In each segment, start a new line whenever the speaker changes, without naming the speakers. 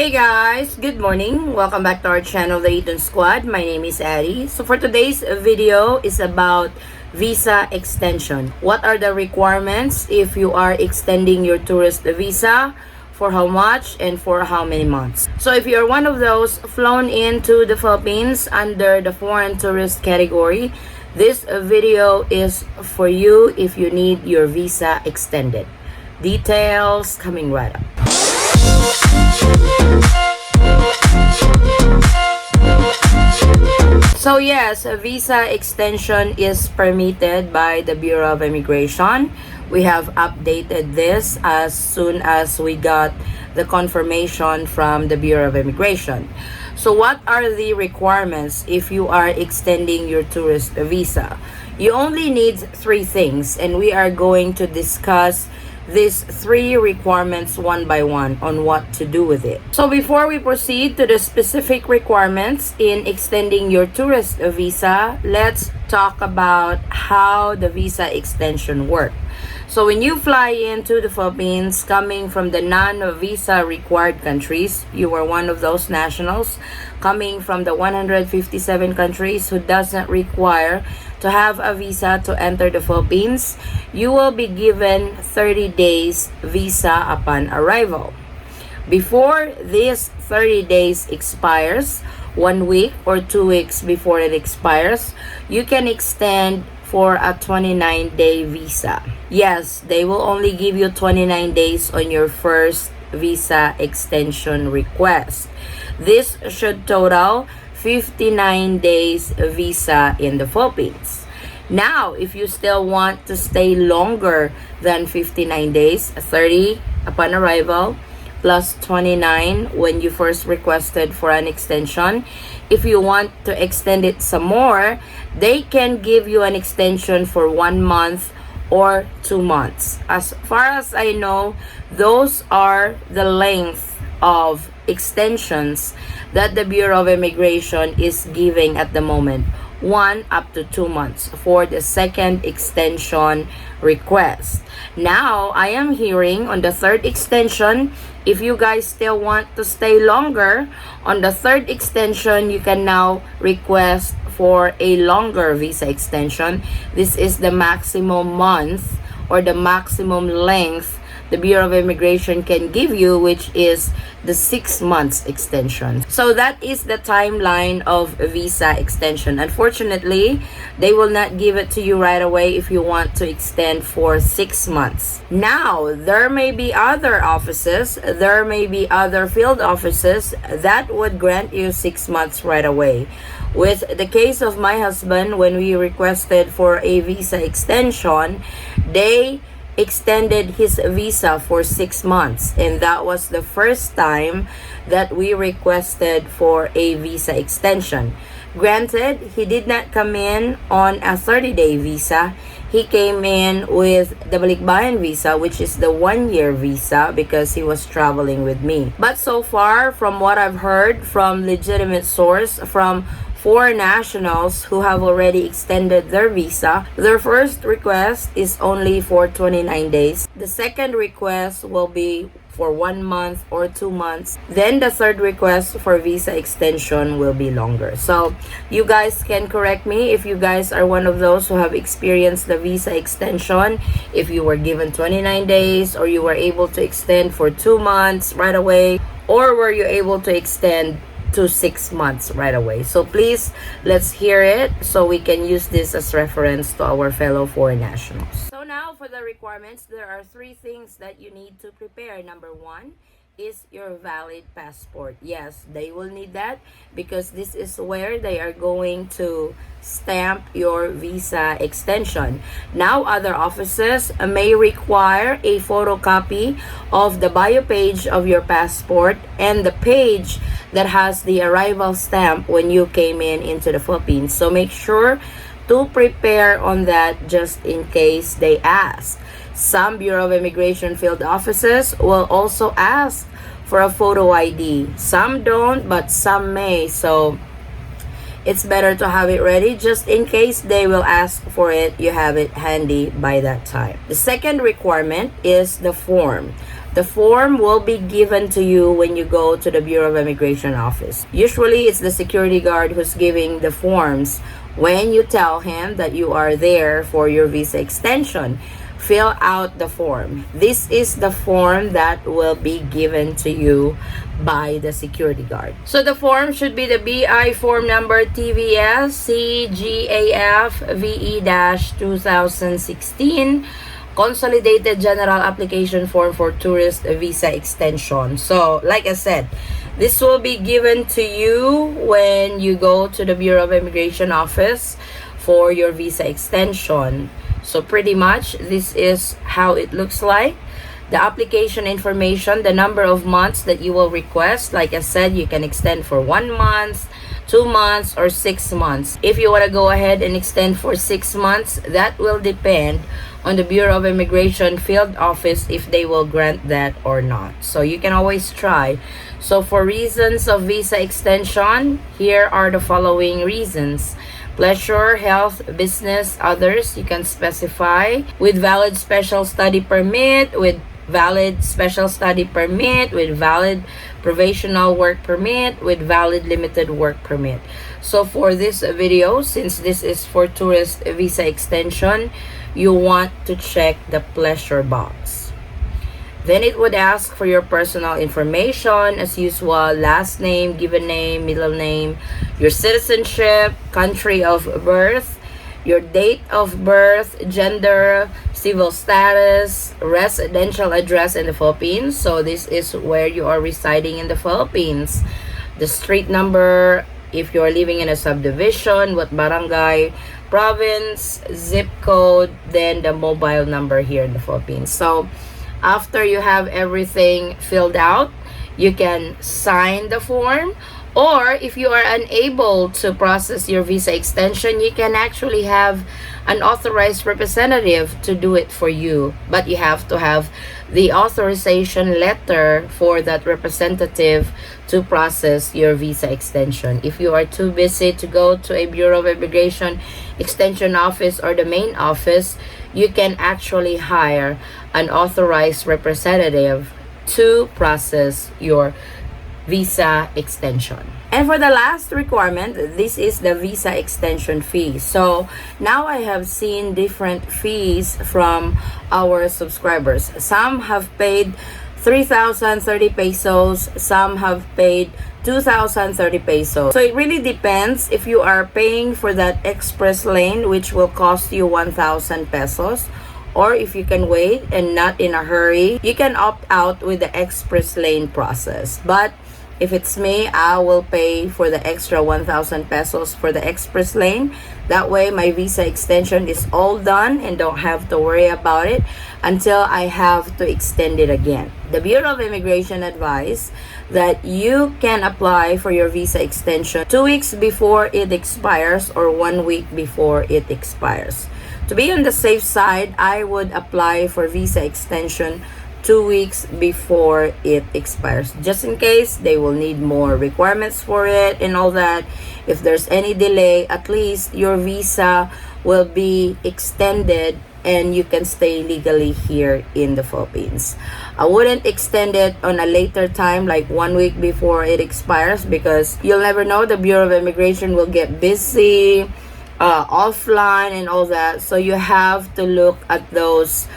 Hey guys, good morning. Welcome back to our channel, the Eaton Squad. My name is Addie. So for today's video is about visa extension. What are the requirements if you are extending your tourist visa? For how much and for how many months? So if you're one of those flown into the Philippines under the foreign tourist category, this video is for you if you need your visa extended. Details coming right up. So yes, a visa extension is permitted by the Bureau of Immigration. We have updated this as soon as we got the confirmation from the Bureau of Immigration. So what are the requirements if you are extending your tourist visa? You only need three things, and we are going to discuss these three requirements one by one on what to do with it. So before we proceed to the specific requirements in extending your tourist visa, let's talk about how the visa extension works. So when you fly into the Philippines coming from the non-visa required countries, you are one of those nationals coming from the 157 countries who doesn't require to have a visa to enter the Philippines, you will be given 30 days visa upon arrival. Before this 30 days expires, 1 week or 2 weeks before it expires, you can extend for a 29-day visa. Yes, they will only give you 29 days on your first visa extension request. This should total 59 days visa in the Philippines. Now, if you still want to stay longer than 59 days, 30 upon arrival, plus 29 when you first requested for an extension. If you want to extend it some more, they can give you an extension for 1 month or 2 months. As far as I know, those are the length of extensions that the Bureau of Immigration is giving at the moment. 1 up to 2 months for the second extension request. Now, I am hearing on the third extension, if you guys still want to stay longer, on the third extension, you can now request for a longer visa extension. This is the maximum month or the maximum length the Bureau of Immigration can give you, which is the 6 months extension. So that is the timeline of visa extension. Unfortunately, they will not give it to you right away if you want to extend for 6 months. Now, there may be other offices, there may be other field offices that would grant you 6 months right away. With the case of my husband, when we requested for a visa extension, they extended his visa for 6 months, and that was the first time that we requested for a visa extension. Granted, he did not come in on a 30-day visa. He came in with the Balikbayan visa, which is the 1-year visa, because he was traveling with me. But so far, from what I've heard from legitimate source, from 4 nationals who have already extended their visa, their first request is only for 29 days. The second request will be for 1 month or 2 months. Then the third request for visa extension will be longer. So you guys can correct me if you guys are one of those who have experienced the visa extension. If you were given 29 days or you were able to extend for 2 months right away, or were you able to extend to 6 months right away. So please, let's hear it so we can use this as reference to our fellow foreign nationals. So now for the requirements, there are 3 things that you need to prepare. Number 1 is your valid passport. Yes, they will need that because this is where they are going to stamp your visa extension. Now, other offices may require a photocopy of the bio page of your passport and the page that has the arrival stamp when you came in into the Philippines. So make sure to prepare on that just in case they ask. Some Bureau of Immigration field offices will also ask for a photo ID. Some don't, but some may. So it's better to have it ready just in case they will ask for it. You have it handy by that time. The second requirement is the form. The form will be given to you when you go to the Bureau of Immigration office. Usually, it's the security guard who's giving the forms when you tell him that you are there for your visa extension. Fill out the form. This is the form that will be given to you by the security guard. So the form should be the BI form number TVS CGAF VE-2016 Consolidated General Application Form for Tourist Visa Extension. So, like I said, this will be given to you when you go to the Bureau of Immigration office for your visa extension. So, pretty much, this is how it looks like. The application information, the number of months that you will request. Like I said, you can extend for 1 month, 2 months, or 6 months. If you want to go ahead and extend for 6 months, that will depend on the Bureau of Immigration field office if they will grant that or not. So you can always try. So for reasons of visa extension, here are the following reasons. Pleasure, health, business, others, you can specify. With valid special study permit, with valid special study permit, with valid provisional work permit, with valid limited work permit. So for this video, since this is for tourist visa extension, you want to check the pleasure box. Then it would ask for your personal information as usual, last name, given name, middle name, your citizenship, country of birth, your date of birth, gender, civil status, residential address in the Philippines. So this is where you are residing in the Philippines. The street number, if you are living in a subdivision, what barangay, province, zip code, then the mobile number here in the Philippines. So after you have everything filled out, you can sign the form. Or if you are unable to process your visa extension, you can actually have an authorized representative to do it for you. But you have to have the authorization letter for that representative to process your visa extension. If you are too busy to go to a Bureau of Immigration extension office or the main office, you can actually hire an authorized representative to process your visa extension. And for the last requirement, this is the visa extension fee. So now I have seen different fees from our subscribers. Some have paid 3,030 pesos, some have paid 2,030 pesos. So it really depends if you are paying for that express lane, which will cost you 1,000 pesos, or if you can wait and not in a hurry, you can opt out with the express lane process. But if it's me, I will pay for the extra 1,000 pesos for the express lane. That way, my visa extension is all done and don't have to worry about it until I have to extend it again. The Bureau of Immigration advised that you can apply for your visa extension 2 weeks before it expires or 1 week before it expires. To be on the safe side, I would apply for visa extension 2 weeks before it expires, just in case they will need more requirements for it and all that. If there's any delay, at least your visa will be extended and you can stay legally here in the Philippines. I wouldn't extend it on a later time, like 1 week before it expires, because you'll never know. The Bureau of Immigration will get busy, offline and all that. So you have to look at those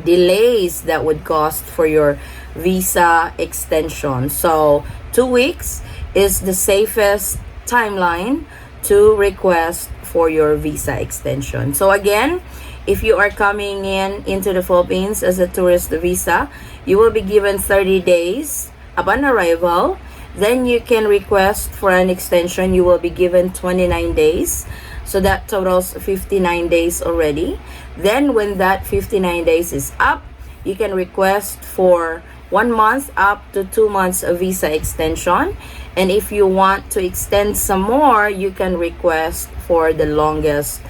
delays that would cost for your visa extension. So 2 weeks is the safest timeline to request for your visa extension. So again, if you are coming into the Philippines as a tourist visa, you will be given 30 days upon arrival. Then you can request for an extension. You will be given 29 days. So that totals 59 days already. Then when that 59 days is up, you can request for 1 month up to 2 months of visa extension. And if you want to extend some more, you can request for the longest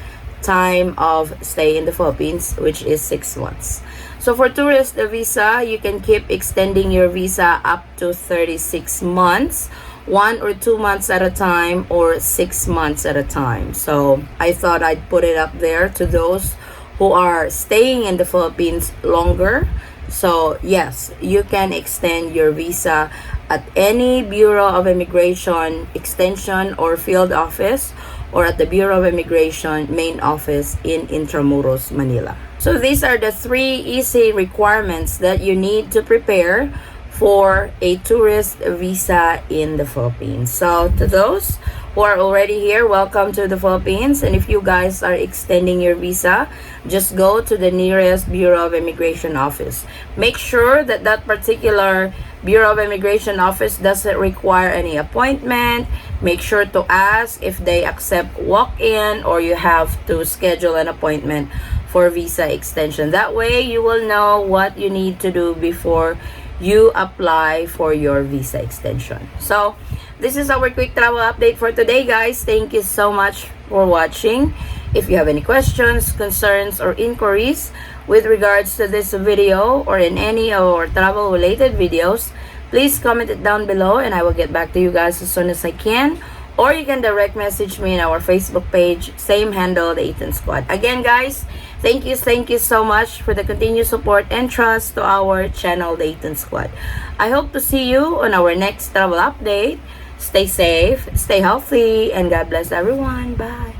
time of stay in the Philippines, which is 6 months. So for tourist visa, you can keep extending your visa up to 36 months. 1 or 2 months at a time or 6 months at a time. So I thought I'd put it up there to those who are staying in the Philippines longer So, yes, you can extend your visa at any Bureau of Immigration extension or field office, or at the Bureau of Immigration main office in Intramuros, Manila. So these are the 3 easy requirements that you need to prepare for a tourist visa in the Philippines. So to those who are already here, welcome to the Philippines. And if you guys are extending your visa, just go to the nearest Bureau of Immigration office. Make sure that that particular Bureau of Immigration office doesn't require any appointment. Make sure to ask if they accept walk-in, or you have to schedule an appointment for visa extension. That way, you will know what you need to do before you apply for your visa extension. So, this is our quick travel update for today, guys. Thank you so much for watching. If you have any questions, concerns, or inquiries with regards to this video or in any of our travel related videos, please comment it down below and I will get back to you guys as soon as I can. Or you can direct message me in our Facebook page, same handle, the Eaton Squad. Again, guys, thank you so much for the continued support and trust to our channel, the Eaton Squad. I hope to see you on our next travel update. Stay safe, stay healthy, and God bless everyone. Bye.